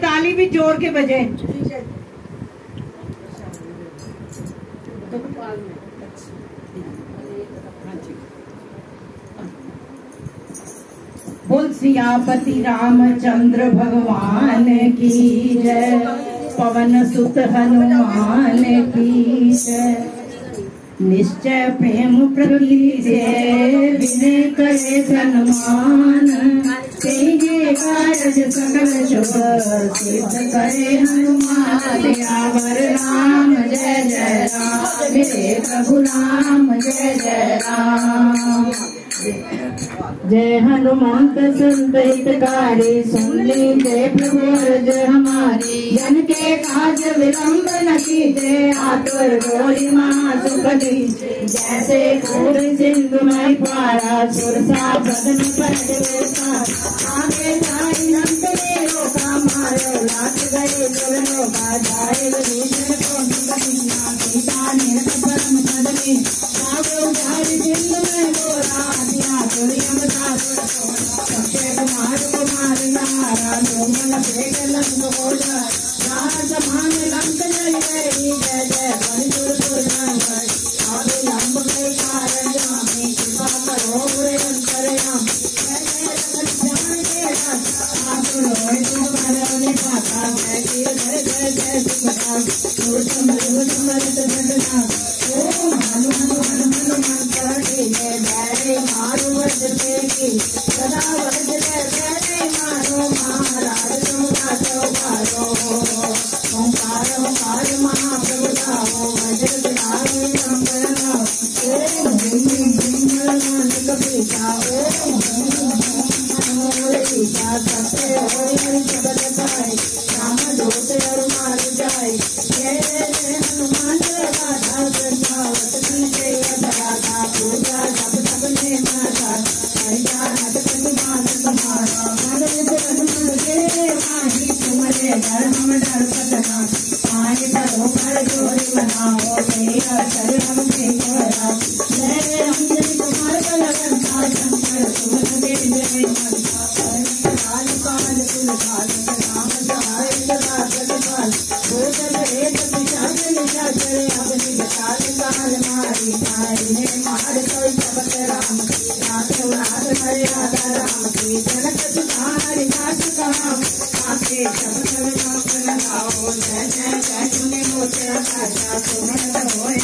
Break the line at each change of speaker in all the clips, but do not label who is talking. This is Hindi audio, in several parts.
ताली भी जोर के बजे। बोल सियापति रामचंद्र भगवान की जय, पवन सुत हनुमान की जय। निश्चय प्रेम प्रकृति से विनय करे सन्मान, तेजे कारज सकल शुभ सिद्ध करे हनुमान। सियावर राम जय जय राम, मेरे प्रभु राम जय जय राम। जय हनुमंत संत हितकारी, सुन लीजिए प्रभु अर्ज हमारी। जन के काज विलंब न कीजिए, आतुर गोरी महासुख दीजिए। जैसे घोर सिंधु में पारा, सुरसा बदन पर आगे जाए अंत में रोका मारो। लाख गए दुर्नो का जाए भूषण को निगमिना, सीता ने परम पद में सागो जाए सिंधु में गोरा। कुमार कुमार नारा लोमन बेगलन गोला, राजमान लंक जय जय जय जय बंधुर आगे लंब के कारण जामे। कृपा करो रे अंतरयाम, जय जय जान के आप लोय तुम्हारे पाता। जय जय जय जय सुखदाम, समृत भटना। ओम हनुमान हनुमान करे जय जय मारो वर्ष की सदा वर्ष जय जय मारो। महाराज तुमका चौकारो, ओंकार ओंकार महाप्रभु धामो। वज्र विधारो संपन्नो, ओम भीम भीम मानिक पीता। ओम सीता सत्य हरि जगत पाए, राम दूत और मार जाए। जय जय हनुमान राधा प्रभावत की जय राधा। पूजा जब तब ने माता, हरिया हाथ प्रतिमान तुम्हारा। हरे हनुमान के माही, तुम्हारे डर हम डर पतना। आए करो कर जोरी बनाओ, तेरा शरण में जोड़ा। जय अंजलि कुमार बलवंता, शंकर सुमन दे जय माता। काल काल कुल काल राम सहाय सदा जगपाल। भूत प्रेत पिशाच निशाचर, अवनि काल काल मारी मारी। ने मार कोई जगत राम, नाथ नाथ मर्यादा राम की। जनक सुधारि नाथ कहा, आके सब सब नाम लगाओ। जय जय जय सुने मोते आशा, सुमन होए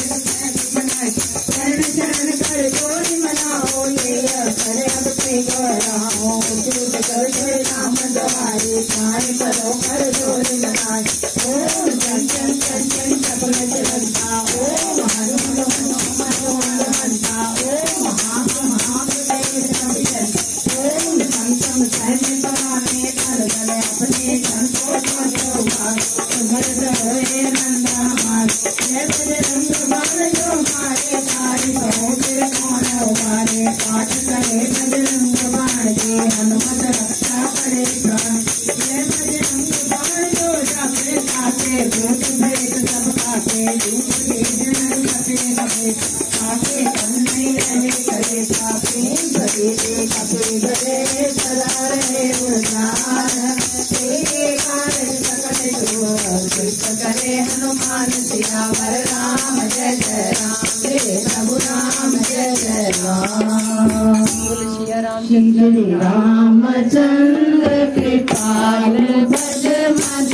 बनाए। शरण शरण कर जोरी मनाओ, ये करे अब पे गौराओ। दूत कर जय राम द्वारे, कार्य करो कर जोरी मनाए। ओम जन जन जन जन जप लगता। ओम हनुमान हनुमान हनुमंता। ओम महाम महाम तेज कपिजन। ओम सम सम सैन्य कराने, कर गले अपने जन को जोगा। सुभद्र होए नंदा हमार, जय बजरंग बाण जो मारे। सारी कहो फिर कौन उबारे, पाठ करे बजरंग बाण के। हनुमत रक्षा करे प्राण, जय बजरंग बाण जो जाके खाके। भूत प्रेत सब खाके, दूत के जन कपे कपे। आके कन्हई रहे करे कापे, भरे कपे भरे सदा रहे उजाड़। तेरे कारण सकल शुभ सिद्ध करे हनुमान। सियावर राम जय जय राम, मेरे प्रभु राम जय जय राम। श्री रामचंद्र कृपाल भज मन।